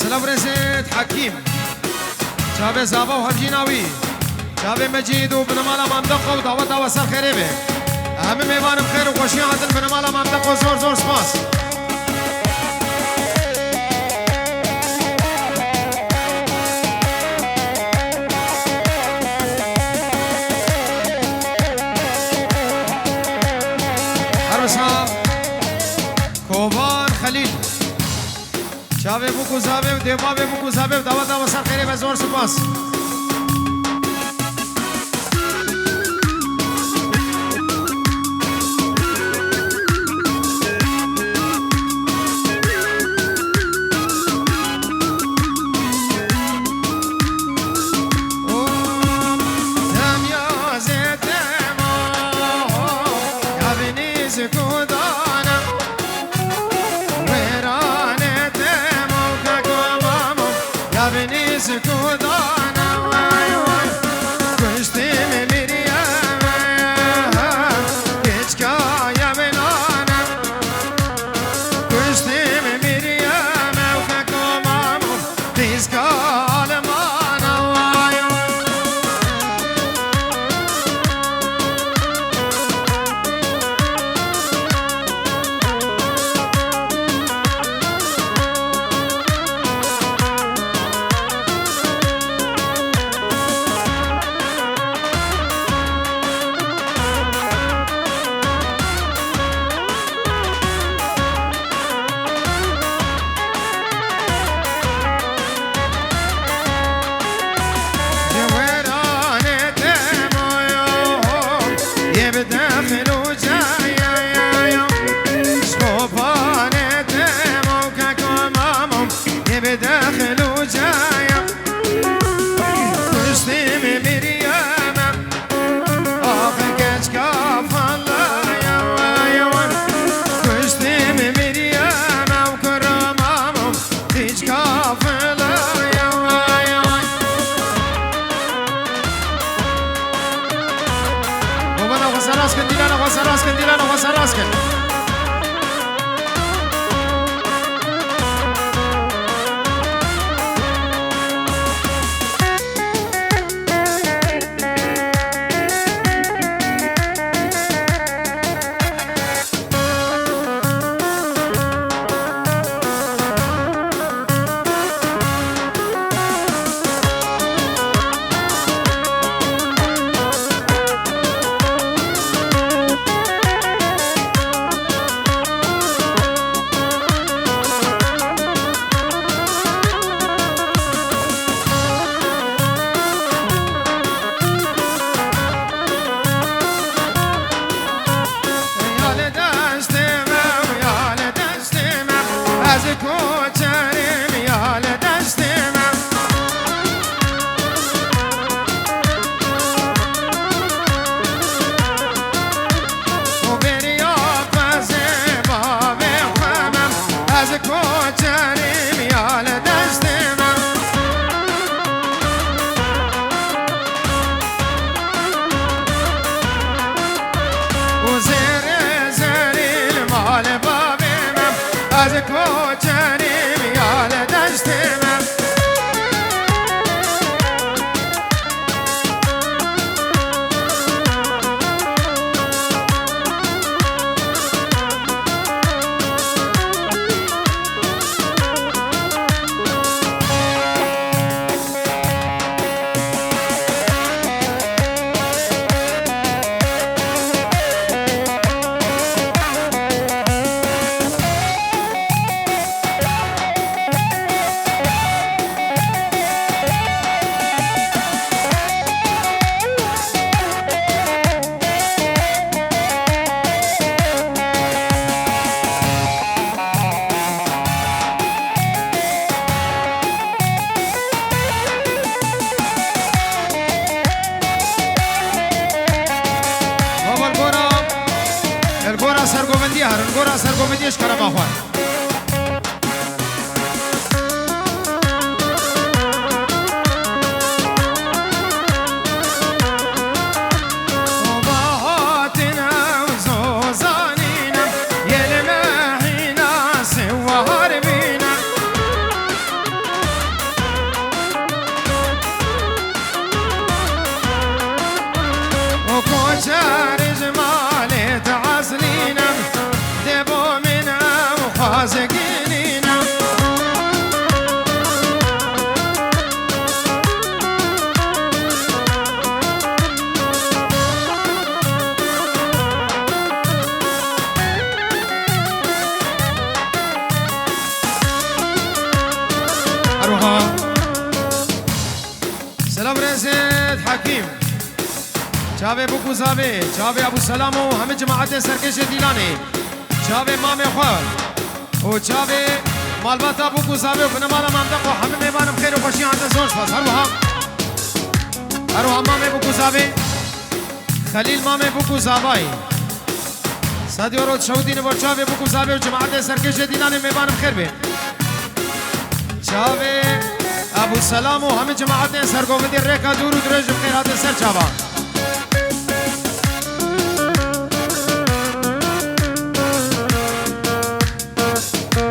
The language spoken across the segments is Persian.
سلام رزت حكيم شابه زابا وهمجيناوي شابه مجيد وبنمالا منطقة ودعوة وسر خيري أهم ميوان بخير وخوشي عندن بنمالا منطقة زور زور سپاس هرسا کوبان خلیل شابه بوکو زابه و دیوابه بوکو زابه و دعوت وسر خیري بزور سپاس الگورا سرگومدیش کرم آخوان سلام رزید حکیم چاوه بو گوزاوه چاوه ابو سلام و همه جماعت سرکش دیلانه چاوه مام خوار و چاوه مالبات ابو گوزاوه و بنمالا مامدق و همه میبانم خیر و خوشی آنده زورش پاس هروها مام بو گوزاوه خلیل مام بو گوزاوه صدی ورود شهودین بر چاوه بو گوزاوه و جماعت سرکش دیلانه میبانم خیر بین چاوه ابو سلام و همه جماعت سرگوبندی ریکا دور و درج بخیرات سر چاوه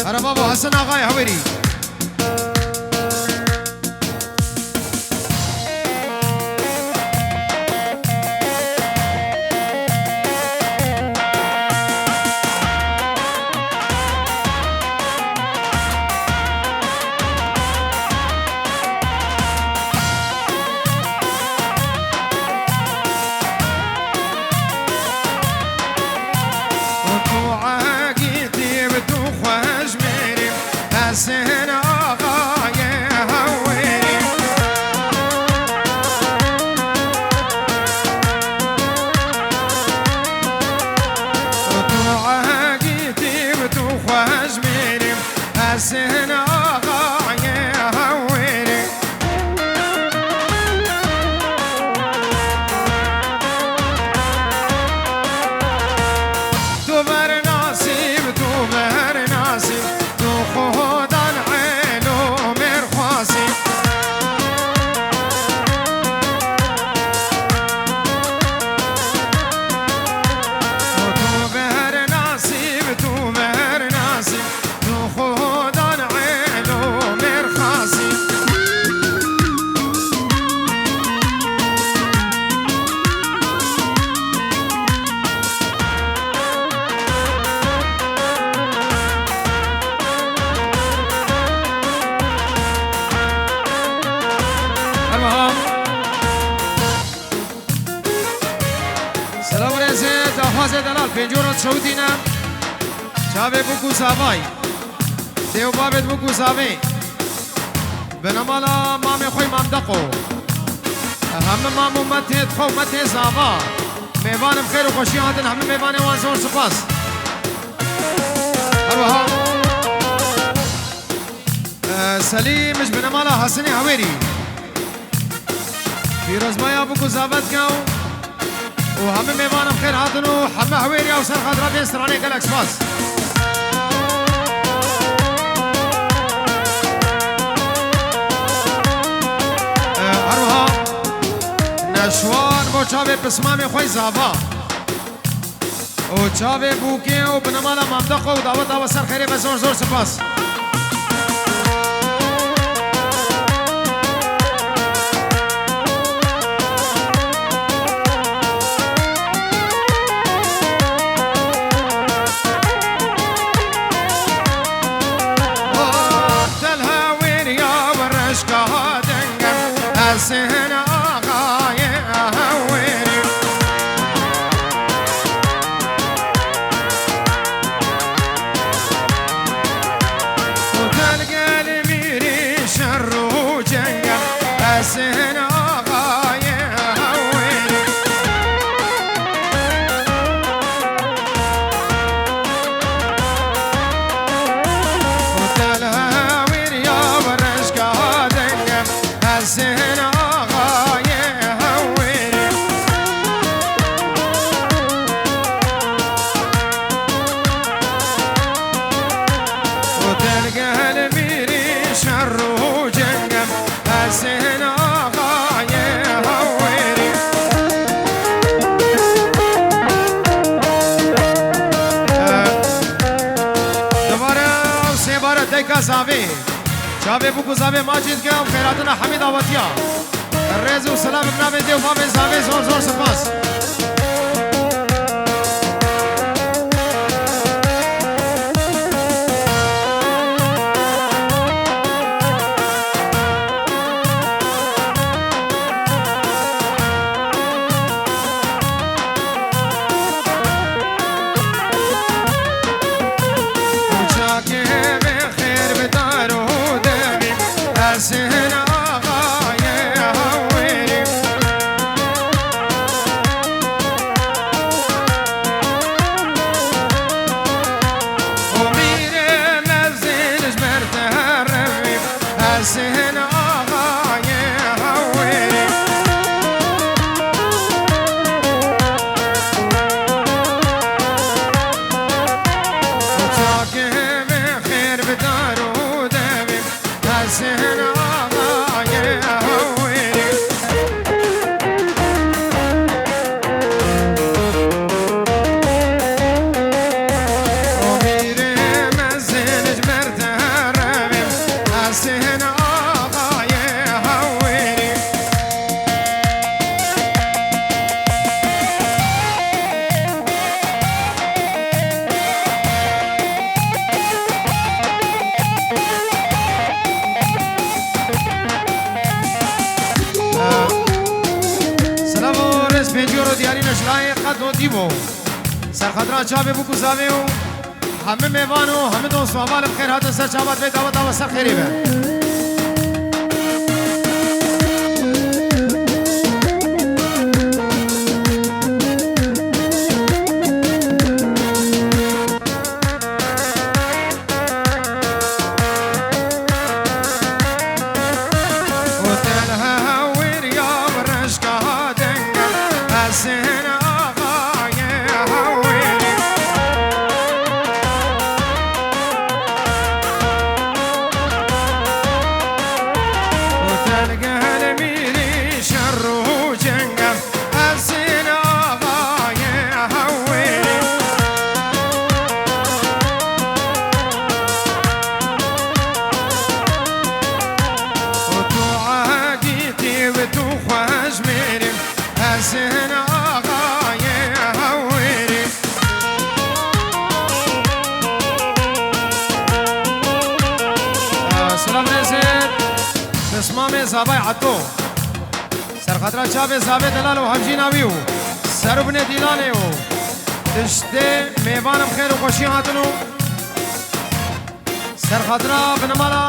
هر بابا حسن آقای هویری حسن آقای هویری تو عاقیتی و تو خوش میریم حسن آقای هویری تو بر نصیب تو بر نصیب تو خود سلام رزید آفاز دلال پنجورات شهودینم چاوه بو گوزاوای دیو بابت بو گوزاوی بنمالا مام خوی مامدقو همه مامو متید خو متید زاوا میوانم خیر و خوشی آدن همه میوانه وان زور سپاس اروها سلیمش بنمالا حسنی هویری پیروزمای ابو گوزاوت گاو و همه میوانم خیر هاتن و همه هویری او سر خاطرات این سرانه گلک سپاس هروها نشوان با چاوه پسمام خوی زاوا و چاوه بوکه و بنمالا مامدق و دعوت و سر خیری بزور زور سپاس حسن آقای هویری تو تلقل میری شر و جنگل حسن آقای هویری تو تلهاویر یا ورشگاه دنگل حسن زاوی چاوه بو زاوی ماجد که خیراتنا حمید آواتیا الرز و سلام بنام دیو مام زاوی زور زور سپاس حسن آقای هویری اسفنجی رو دیاری نشلای قد و دیبو سرخطران چابه بو کزاوه و همه میوان و همه دوست و اول بخیر هاتن سر چابات بید دعوت و سر خیری به زابای عطو سرخطرة چاوه زابه دلال و حمجی ناویو سربن دیلانه و تشته میوانم خیر و خوشی هاتنو سرخطرة بنمالا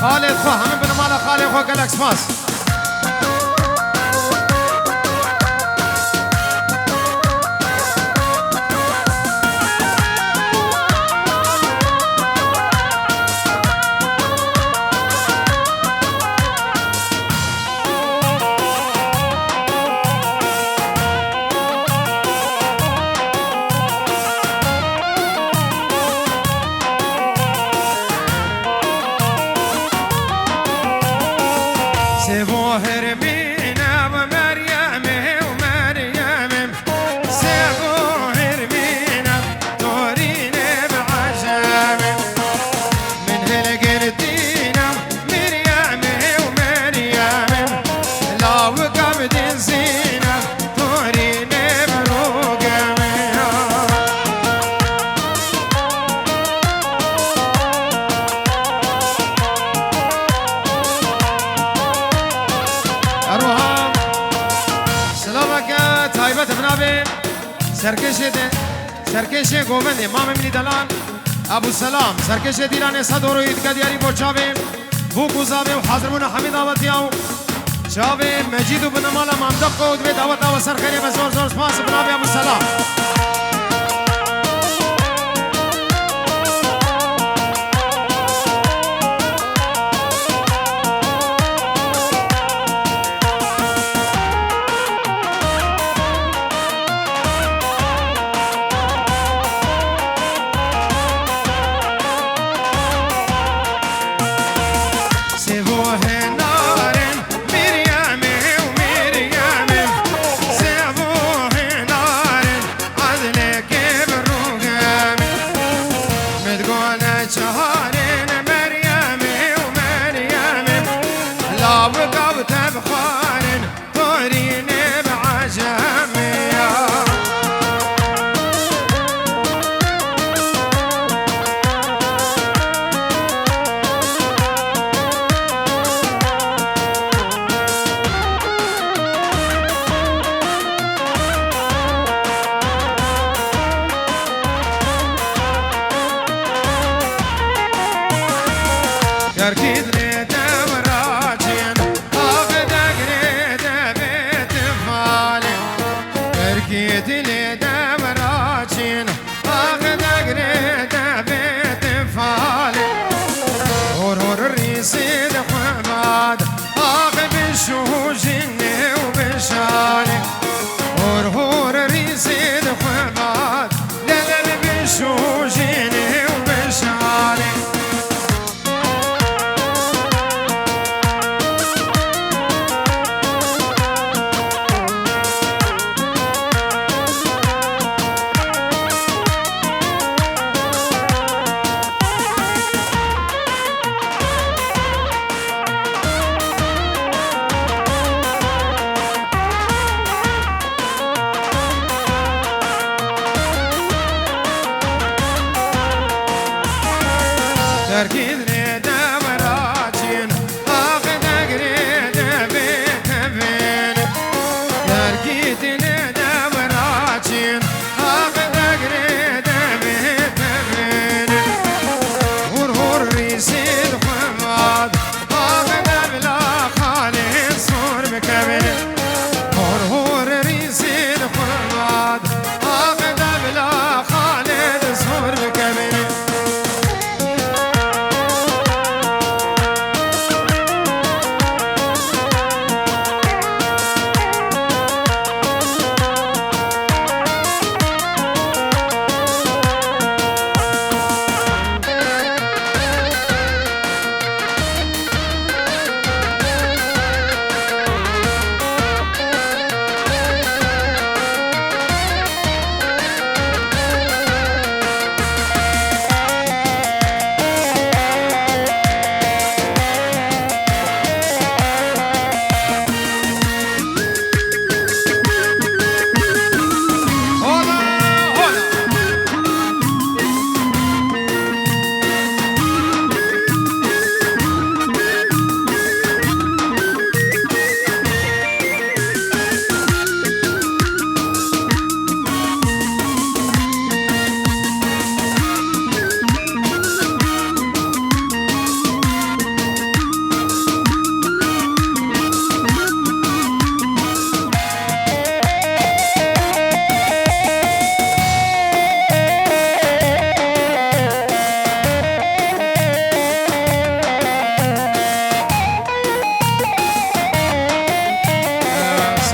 خالد خو همه بنمالا خالد خو گلکس پاس سرکش گووند امام امنی دلال ابو سلام سرکش دیران صدور و ایدگاه دیاری با چاوه بو گوزاوه و حاضرمون حمید آواتیاو چاوه مجید و بنمالا ممدق و دوی دعوت و سر خیلی بزور زور سپاس بنابه ابو سلام Adile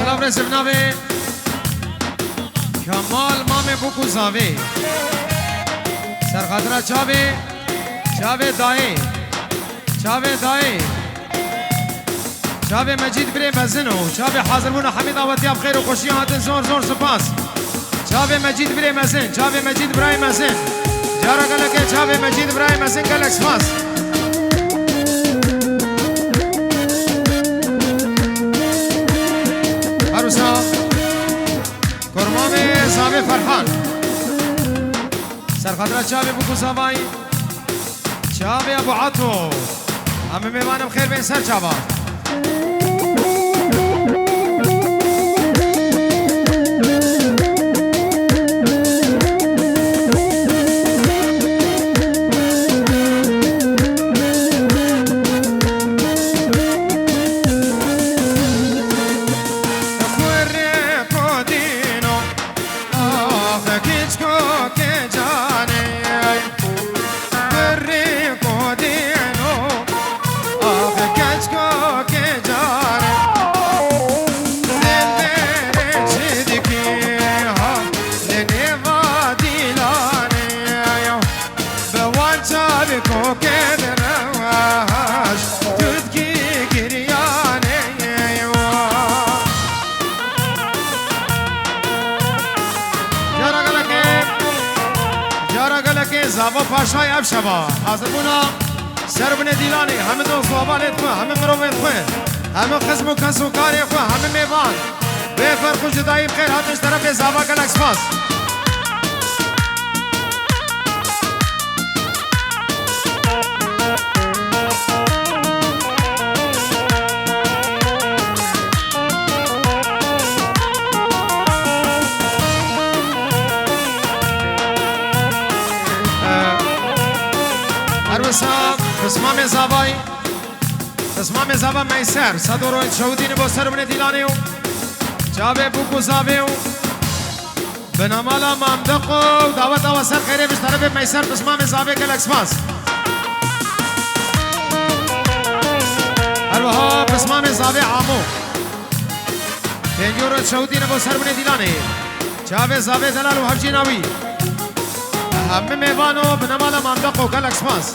سلام رسم ناوی کمال مام بوکو زاوی سرخاطره چاوی دایی چاوی مجید بری مزنو چاوی حاضر بونا حمید آواتی اب خیر و خوشی هاتن زور سپاس چاوی مجید بری مزن چاوی مجید برای مزن جارا گلکه چاوی مجید برای مزن گلک سپاس عروسا کرمام زاوی فرحان سرخاطره چاوی بوکو زاوی چاوی ابو عطو همه میوانم خیر بین سر چاوا زاوا پاشای اب شبا حاضر بونا سر بنه دیلانی همه دوست وابالت خواه همه مروفت خواه همه خزم و کس و کاری خواه همه میوان به فرق و جدایی بخیر هاتش طرف زاوا گلک سپاس اسمام زبا میسر صدورو شهودین با سر من دیلانیو جابه بوکو زاویو بنامالا مامدقو دعوت و سر خیره بش طرف میسر اسمام زاوی گلک سپاس الوها اسمام زاوی عامو پنجورو شهودین با سر من دیلانی جابه زاوی دلال و حفجی ناوی همه میوانو بنامالا مامدقو گلک سپاس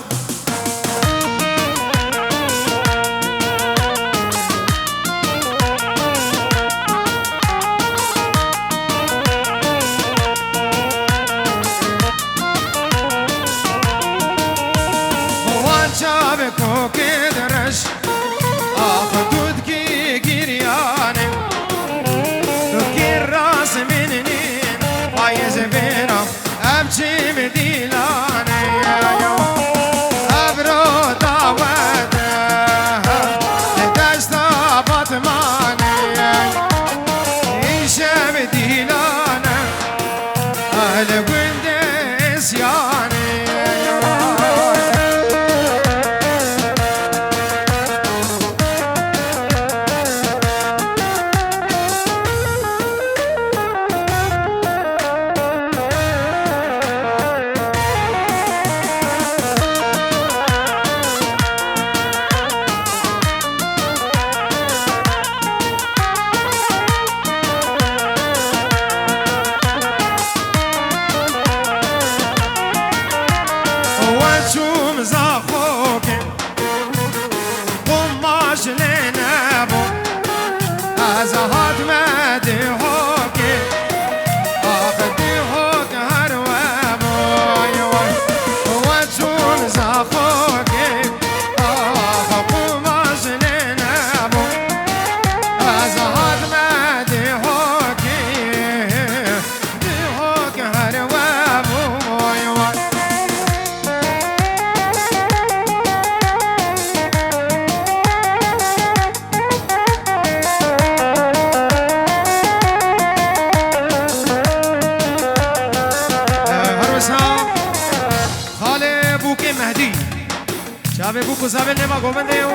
شابه بوکو زاوی نما گوونده او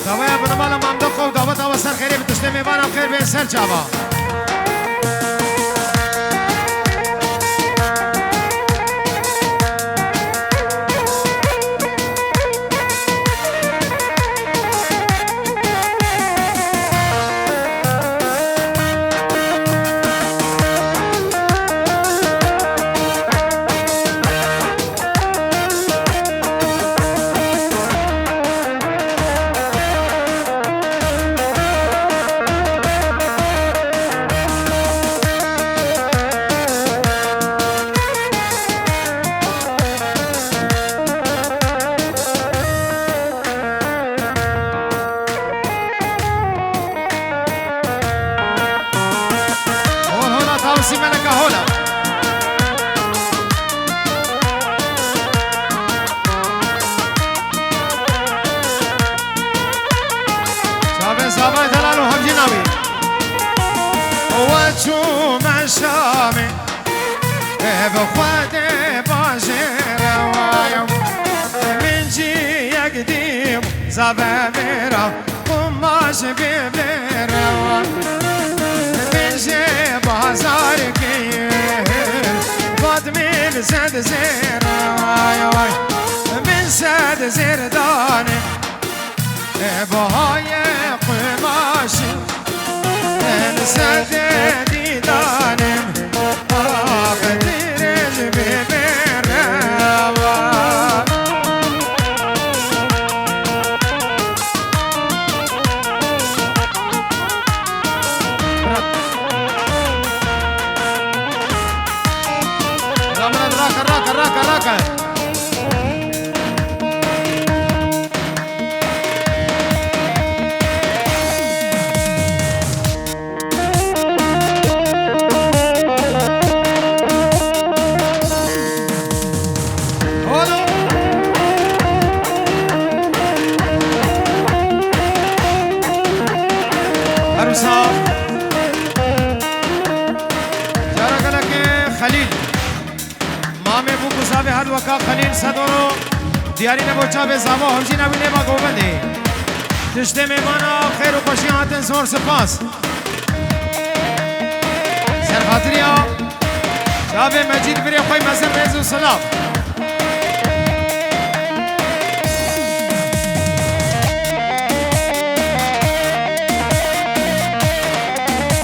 داویا بنمالا مامدقو دعوت و سر خیره بتشته میوانم خیر بین سر چاوا مرسی ملکه هولا شابه صابه دلال و همجی ناوی و چو مشامه بخواد باشه روایم من جی یک دیم زبه برا قماش ببرا من جی بازار کیه باد من زد زیر وای من زد زیر دانه بهای قماشی من زد دیدانم قدرش ببرا راكا هاد وکا خلیل صدورو دیاری نبو چاوه زاوا همچی نبی نبا گوبنده تشته میمانا خیر و خوشی هاتن زور سپاس سرخاطری ها چاوه مجید بری خوی مزم رز و سلام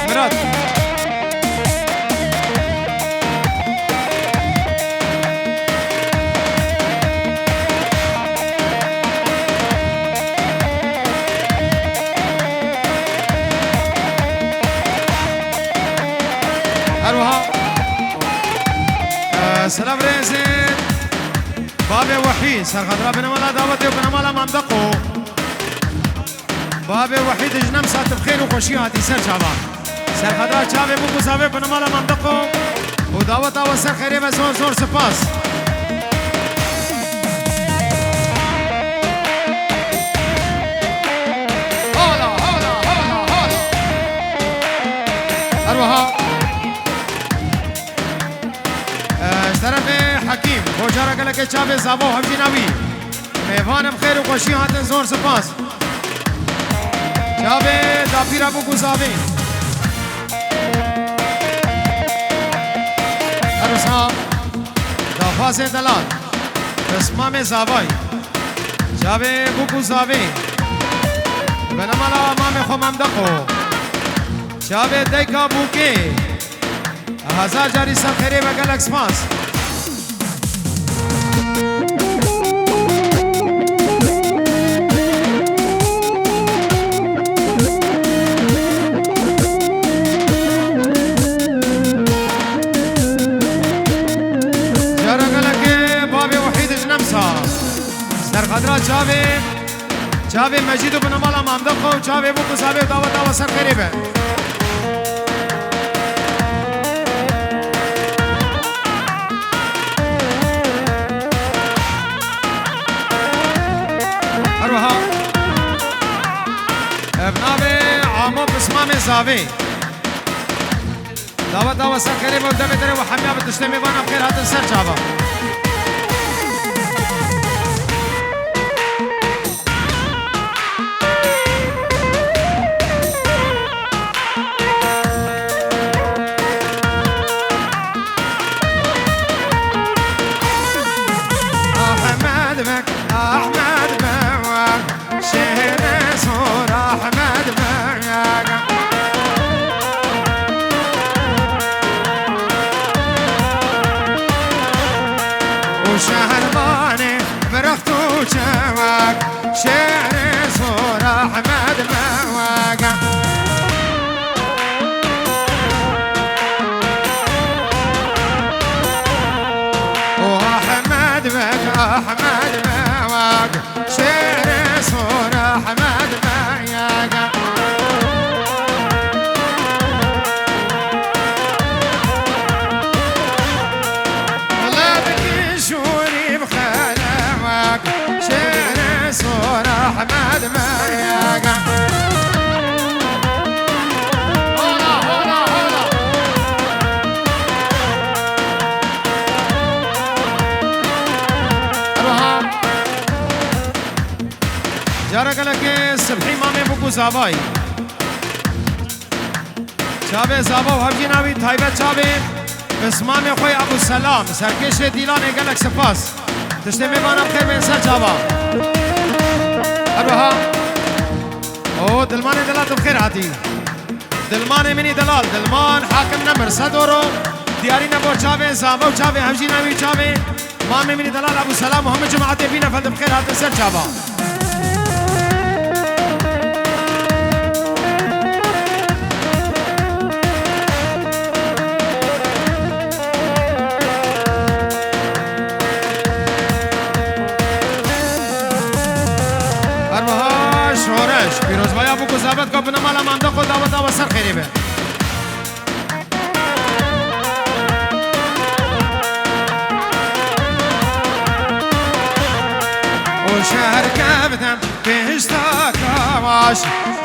مراد سلام رئيسين بابي وحيد سرخضرا بنمالا دعوتي وبنمالا مندقو بابي وحيد جنم ساعت بخير وخوشي هاتي سر شعبان سرخضرا شعبي بوكو صابي بنمالا مندقو ودعوتا وسر خيري بزور زور سپاس هولا هولا هولا هولا أروها طرف حکیم خوشارا گله که چاوه زابو همچی نوی میوانم خیر و خوشی هاتن زور سپاس چاوه داپیرا بگو زابه عروسا دافاز دلال اسمام زابای چاوه بگو زابه بنمالا امام خومم دقو چاوه دیکا بوکه هزار جاری سر خیره و گلک سپاس سرخضرا چاوه مجید و بنمالا مامدقو چاوه بوکو صاحبه و دعوت و سر خریبه اروها ابنابه عامو بسمام زاوه دعوت و سر خریبه و دمه دره و حمیابه تشتمی بانا بخیر هاتن سر چاوه أحمد بواق شهر سور أحمد بواق وشهر باني برختو شواق شهر سور أحمد بواق وأحمد بك أحمد بواق شعر سور أحمد بواق جارك لك سبحي مامي بوكو زاباي شابه زابا وهبجي ناوي تايبت شابه بسمامي خوي ابو السلام سركش ديلان قالك سپاس تشتمي بانا بخير من سر شابا أروها او دلمان دلات بخير هاتي دلمان مني دلال دلمان حاكم نمر صدورو دياري نبو شابه زابا وشابه همجي ناوي شابه مامي مني دلال ابو السلام وهم جماعتي بينا فلد بخير هاتي سر شابا پیروزبای ابو گزابت کو بنا مالا ماندا کو دعوت و سر خیری به و شهر کبدم پیشتا کاواش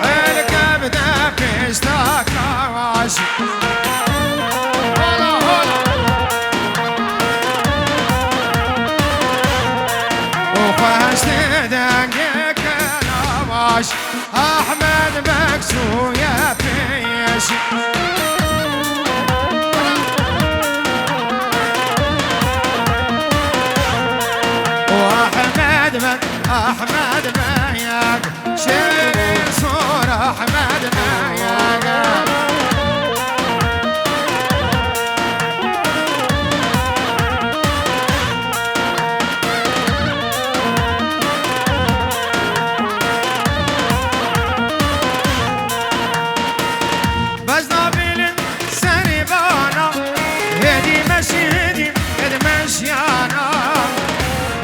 ال کبدم پیشتا کاواش هلا هلا و خوش دنگ کلاواش احمد مكسو يا فيش احمد ما ياك شيل صور احمد ما ياك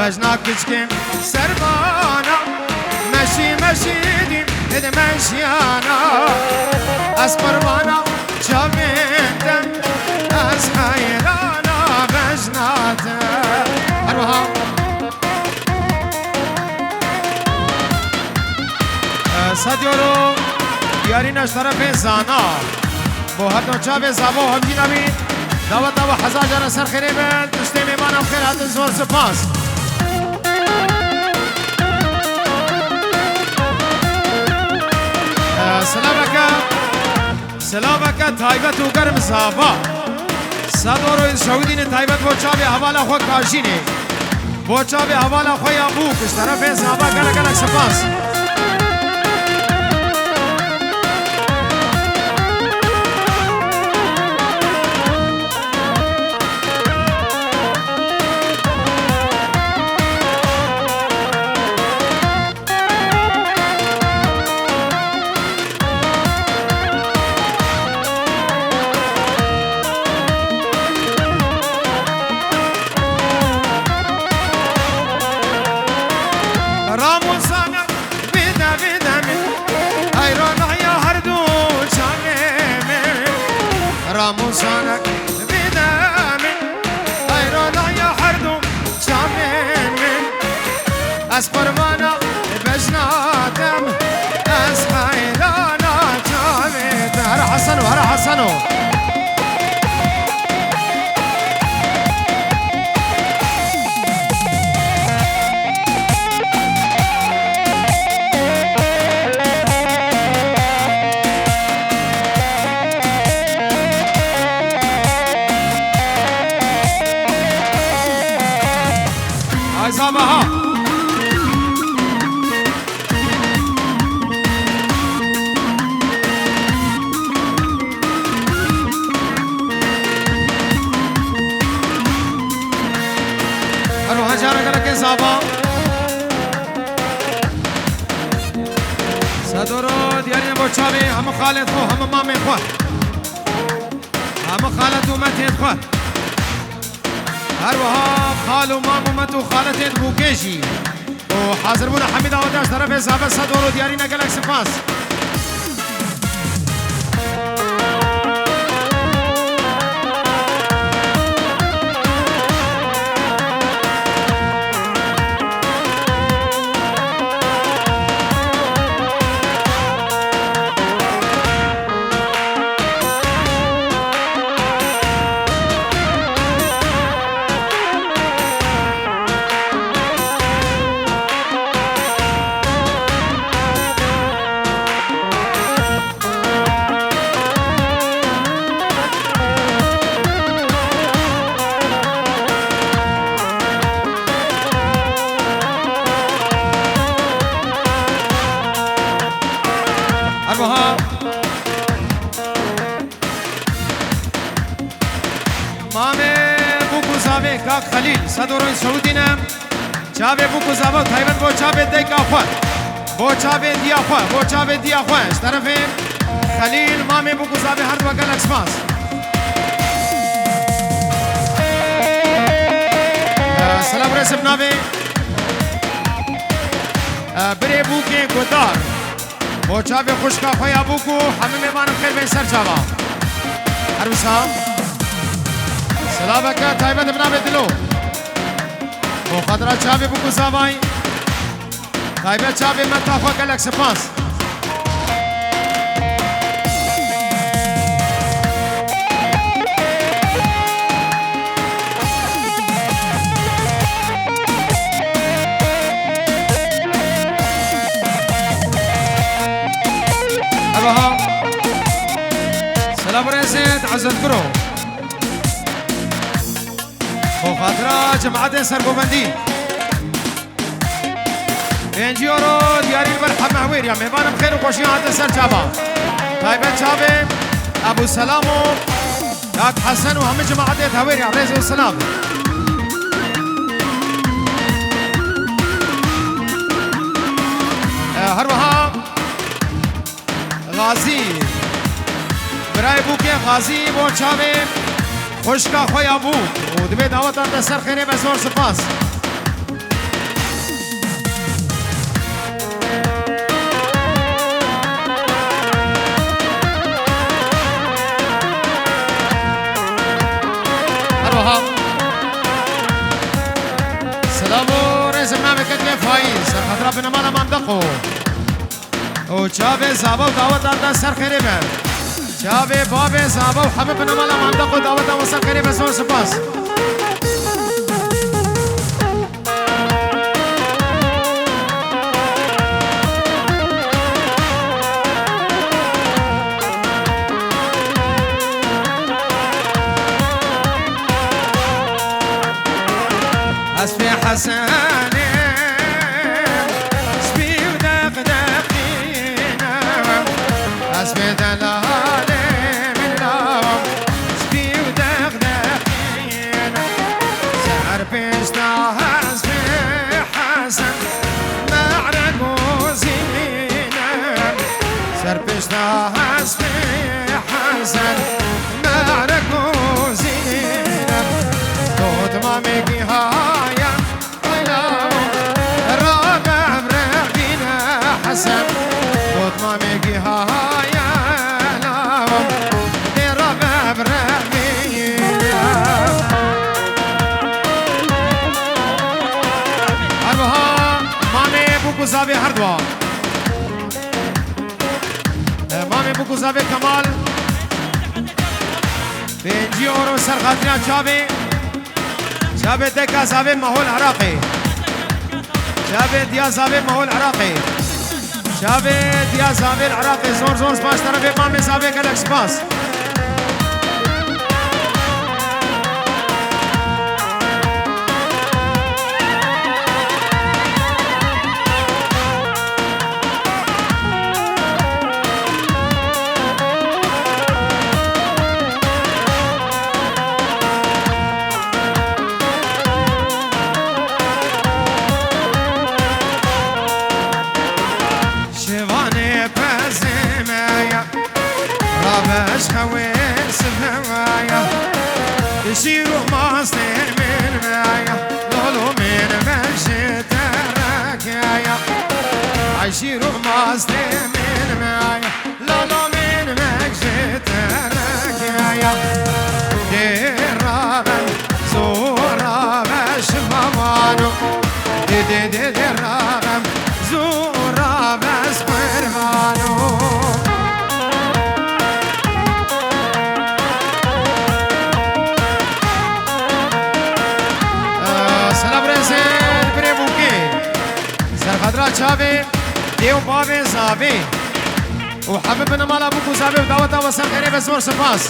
بجنا كشكين سربانا مشي مشيدي هد مشيانا اسبربانا جامدم از خيرانا بجناتا اروها ساديورو ياريناش طرف زانا بو هر دو چاوه زابو همجي نبي دعوت و حزا جانا سر خیره بند تشتی میمانم خیر حتی زور سپاس سلامك تایبت و گرم صافا صدورو شهودین تایبت بو چاوی حوالا خود کاشینی بو چاوی حوالا خوی ابو کش طرف صافا گلک گلک سپاس راموسانك بدامي ايرونا يا حردو شامين من اسبروانا بجناتم اس خيرانا شامين هر حسنو هر حسنو عزامها اروح اجارك لك زابا صدورو ديارنا بوچاوي هم خالد خو هم مامي خو هم خالد ومتين خو هروها خالو مامو متو خالتين بوكيشي وحاضر بونا حميد عوداش طرف زابا صدورو ديارنا قلق سپاس مامه بوکو زاوی کاک خلیل صدورون سعودینم چاوه بوکو زاوی تایبت بو چاوه دیگ آخوان بو چاوه دی آخوان بو چاوه دی آخوان از طرف خلیل مامه بوکو زاوی هر دو گل اکسپاس سلام رسم ناوی بری بوکی گدار بو چاوه خوشکا خویا بوکو همه میوانم خیر بین سر چاوا هر وسام سلامك تايبة بنابي دلو وخضرة شابي بوكو زاوي تايبة شابي متافا قالك سباس أبها سلام رئيسة عزت كرو خاطرة جماعة سربوبندي بينجي اورو دياري المرحب محوير يا مهبان بخير وخوشي هاتن سر جابا تايبت شابي ابو سلامو داك حسن وهم جماعة هوير يا ريز والسلام هروها غازي براي بوكي غازي بو شابي خوشکا خوی ابو و دبی دعوت آن سر خیره بزور سپاس اروها سلامو رزم نامه کتلی فایز سر خطرا بنمانا مندقو و چاوه زابا و دعوت آن سر خیره بر شابي بابي زابا وحبيبنا مالا مندق ودعوتنا وصل قريب زور سباس أسفي حساني أسفي ودقدقينا أسفي دلالي حسبي حسن معرك وزينب صوت ما ميكي هايا الرابع برقينا حسن صوت ما ميكي هايا الرابع برقينا أربها مامي بوكو زابي هردوا مامي بوكو زاوي كمال بينجي اورو سر خاطريا شابي دكا زاوي ماهول عراقي شابي ديا زاوي ماهول عراقي شابي ديا زاوي العراقي زور زور سباس طرفي مامي زاوي قالك سباس خوين سفوايا يشيروا ماستين من معايا لولو من مشي تراكايا يشيروا ماستين من معايا لولو من مشي تراكايا ديرابا زورابا شفوانو ديرابا زورابا سبرمانو شابي ديو بابي زابي وحبيبنا مال ابوكو زابي ودعوتها وصل قريب زور سباس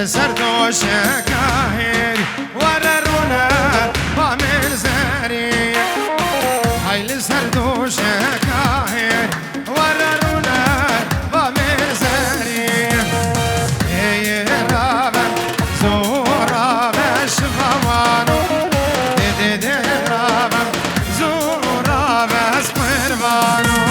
سردوش كاهر وررونا بامل زاري هاي سردوش كاهر وررونا بامل زاري اي رابا زورا بشفوانو دي رابا زورا بسقربانو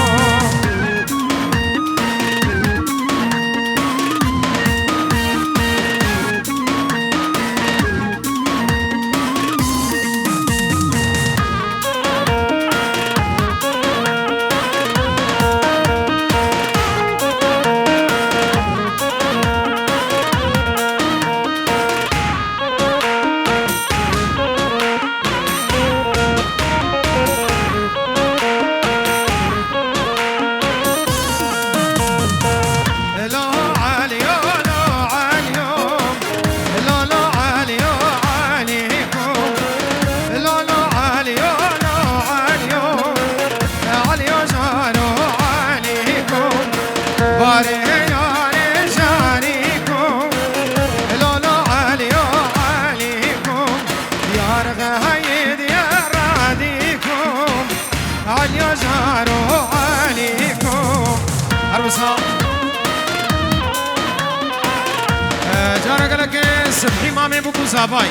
سبحی مامه بکو زابای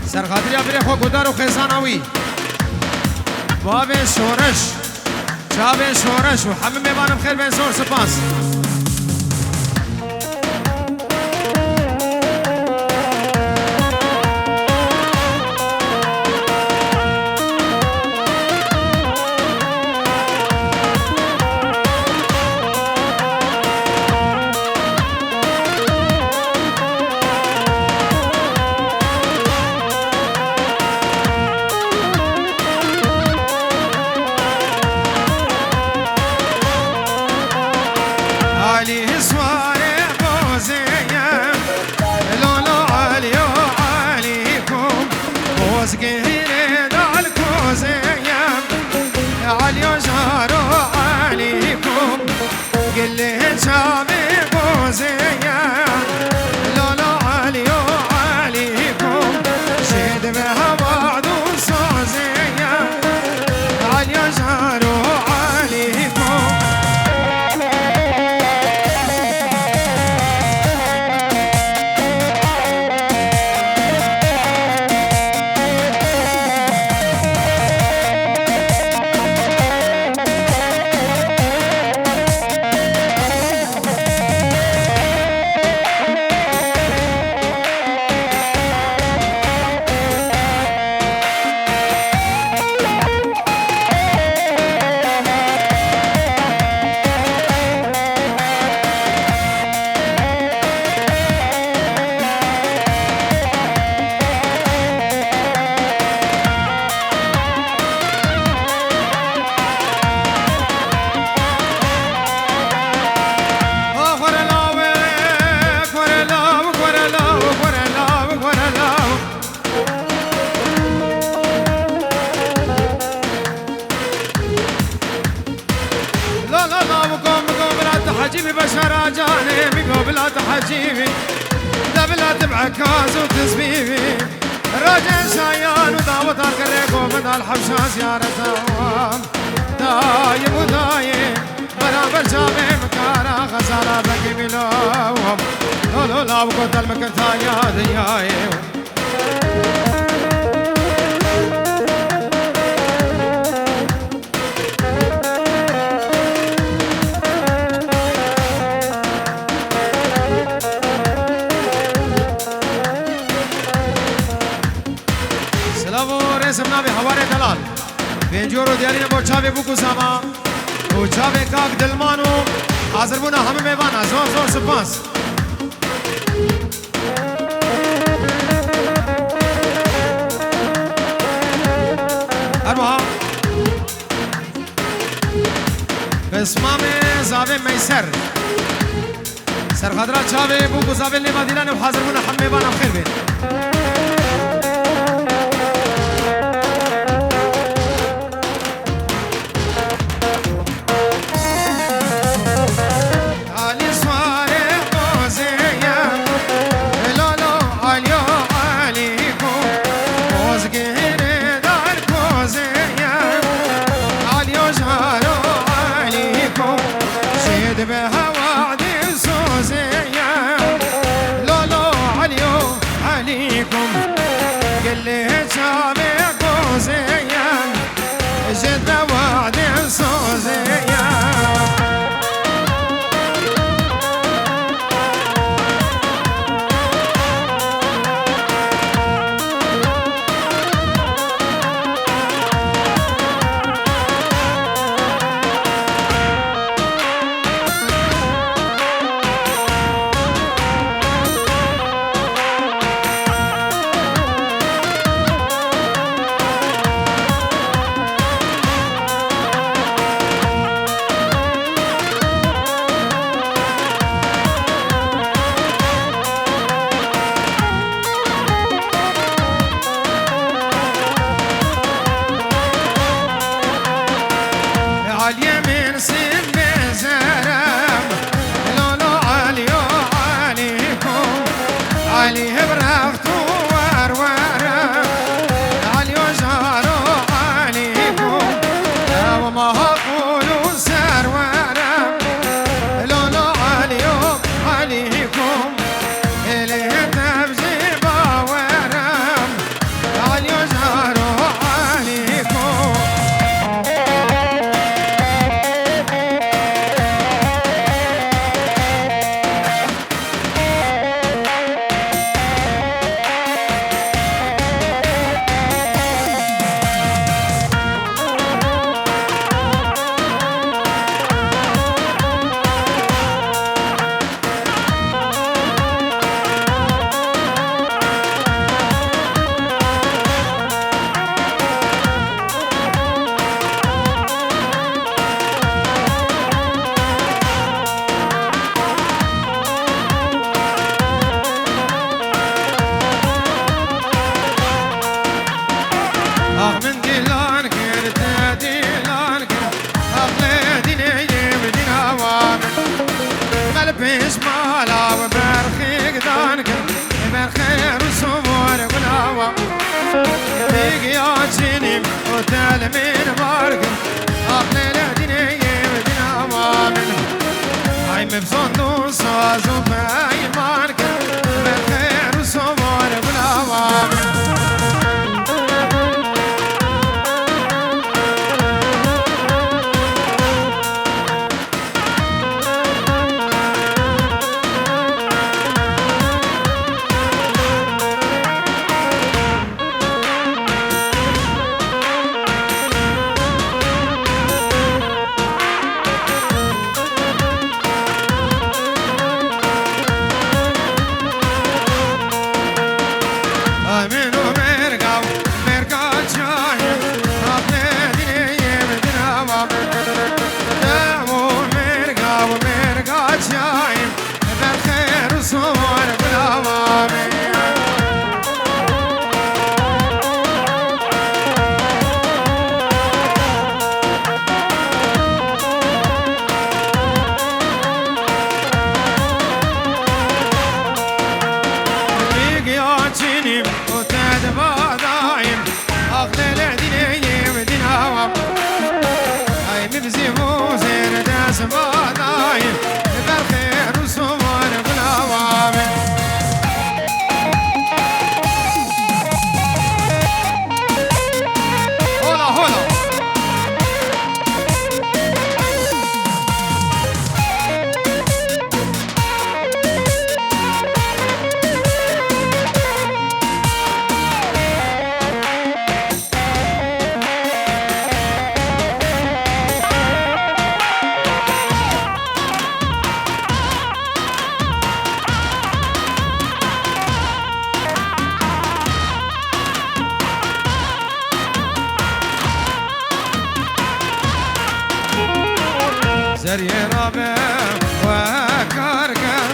سرخاطری ابری خو گدار و خزانوی باب شورش جاب شورش و همه میبانم خیر بین زور سپاس حجيبي بشر جاني بقبلات حجيبي دبلات بعكاز وتسبيبي راجع شايان وداوت الكريكو من الحبشة زيارة دوام دايم ودايم برابر جامي مكارا غزالة بقي بلوم لولو لاو قد المكنتا يا ديايم سمنا به حواره دلال پنجورو دیاری نبو چاوه بکو ساما و چاوه کاک دلمانو حاضر بونا همه میوانا زور زور سپاس ارواها بسمام زاوه میسر سرخدرا چاوه بکو زاوه لیما دیلان و حاضر بونا همه میوانا خیر بین وتعلمين باركن أقني لديني بدنا وامن هاي مبصندو سازو باي ماركن بالخير وصبر بلا وامن زري رابع وكركم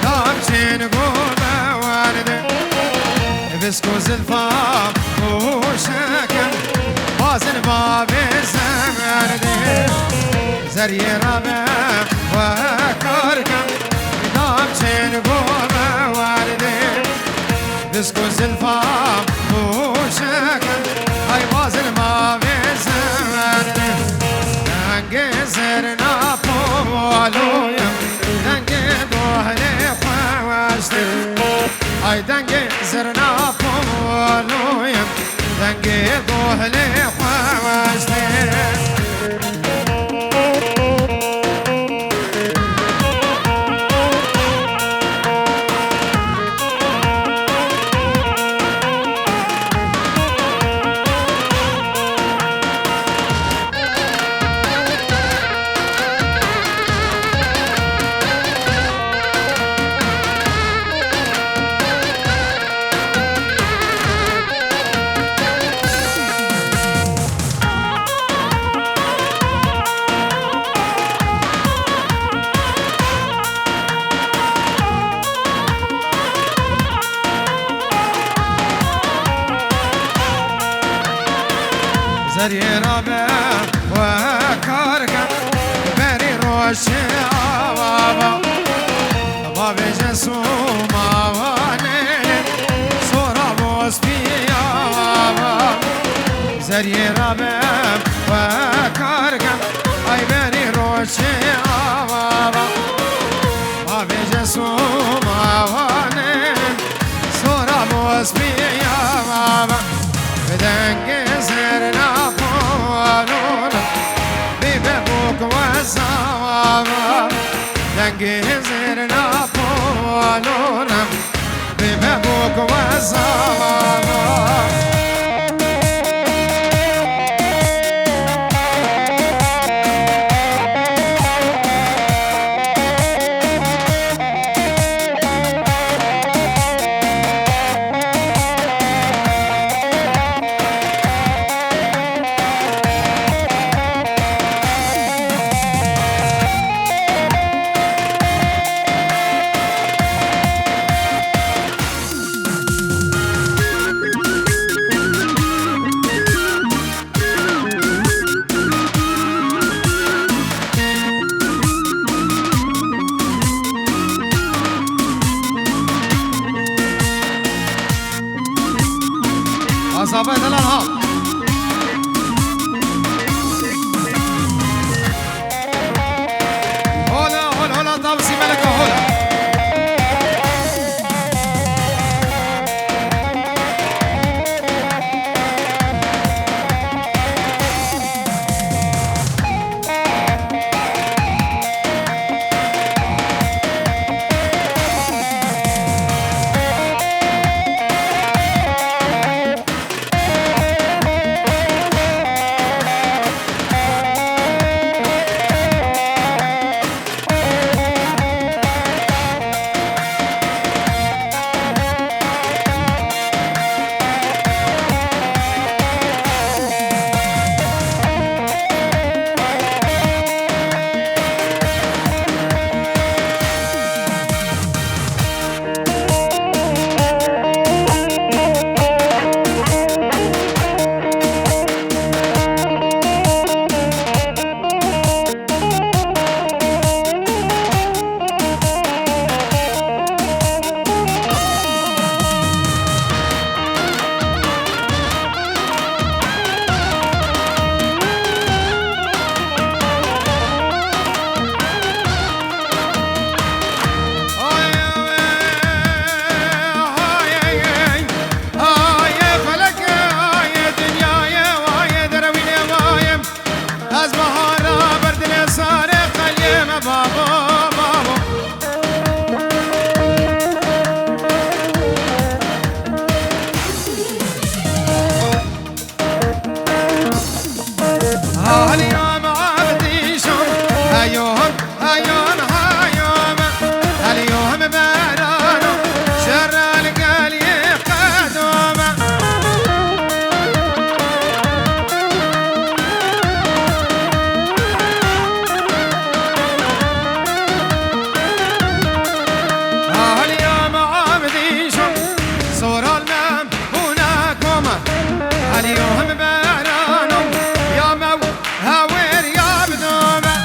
دامشين قوبة والده بسكو زلفا وشكم بازن باب الزمرده زري رابع وكركم دامشين قوبة والده بسكو زلفا وشكم هاي بازن باب الزمرده زرنا فوالويا دنگي دوهلي خواشتي اي دنگي زرنا فوالويا دنگي دوهلي خواشتي زري رابع وكركم بري روشي عوابا بابي جسوما وانيل صورة بوسبي عوابا زري رابع وكركم اي بري روشي عوابا بابي جسوما وانيل صورة بوسبي عوابا بدنگ زرنا فولونا ببوك وزاوابا دنگ زرنا فولونا ببوك وزاوابا صافي دلالها اليوم بارانو يا مو هاوير يا بدوبة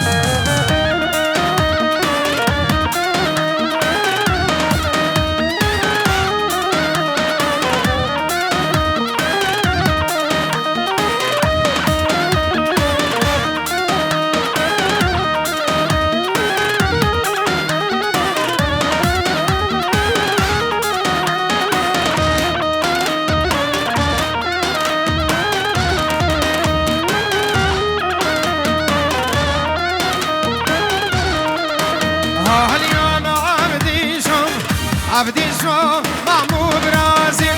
عبدي شو معمو براسي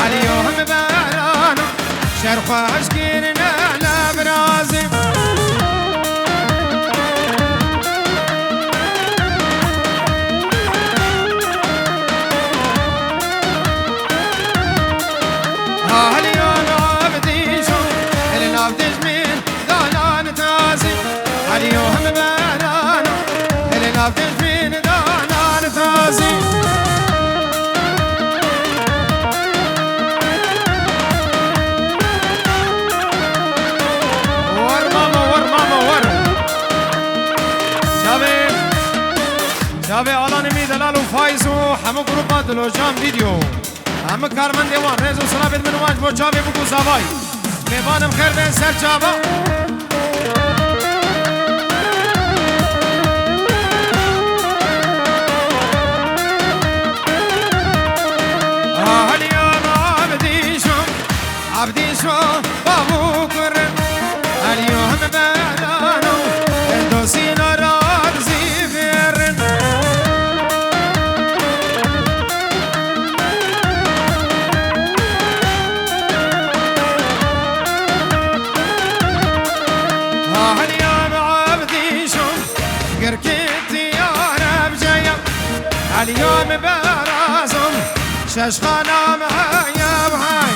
اليوم بارانو شرخ عشقيرنا لا براسي اليوم عبدي شو اللي نافدش من دالان تاسي اليوم بارانو اللي نافدش من دالان تاسي شابه آلان می دلال و فایز و همه گروپات دلو جام ویدیو همه کارمند دیوان ریز و سلابت منواج با چابه بگو زبای میبانم خیر به سر چابه اليوم عبدي شو بابو كرم اليوم بلانو دوسين راد زيفرن اليوم عبدي شو قركتي يا رب جاية اليوم برازم ششخانة معايا بهاي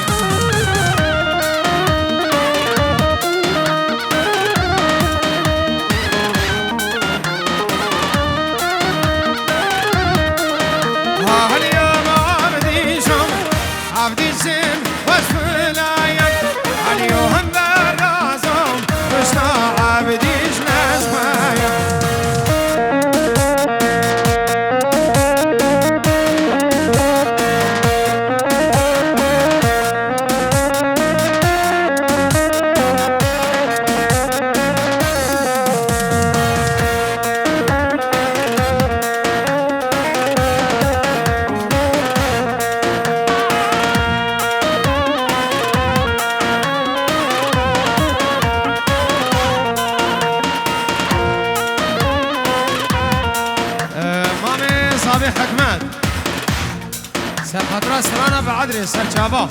اليوم عبدي شو عبدي سن واسفلايا اليوم برازم وشنا عبديش نسمايا حكمات سر خطرة سرانا بعدري سر شابا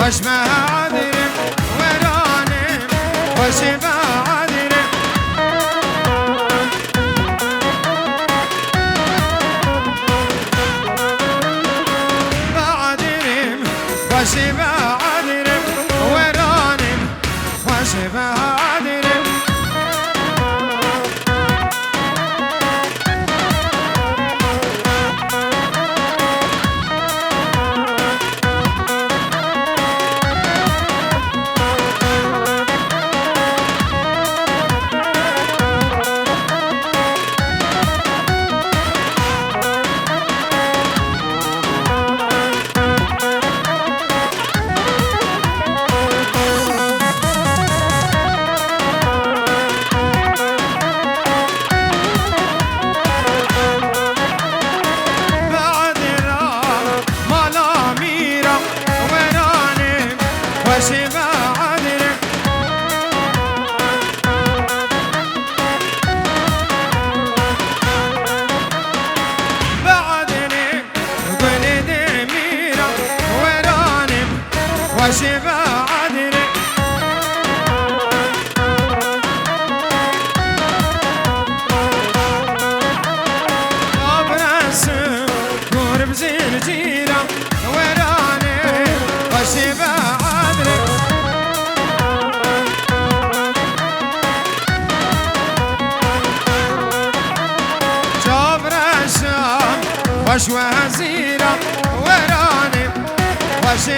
وشما عادرم ورانم وشما عادرم عادرم وشما عادرم ورانم وشما عادرم خوش وزیرا ورانه خوش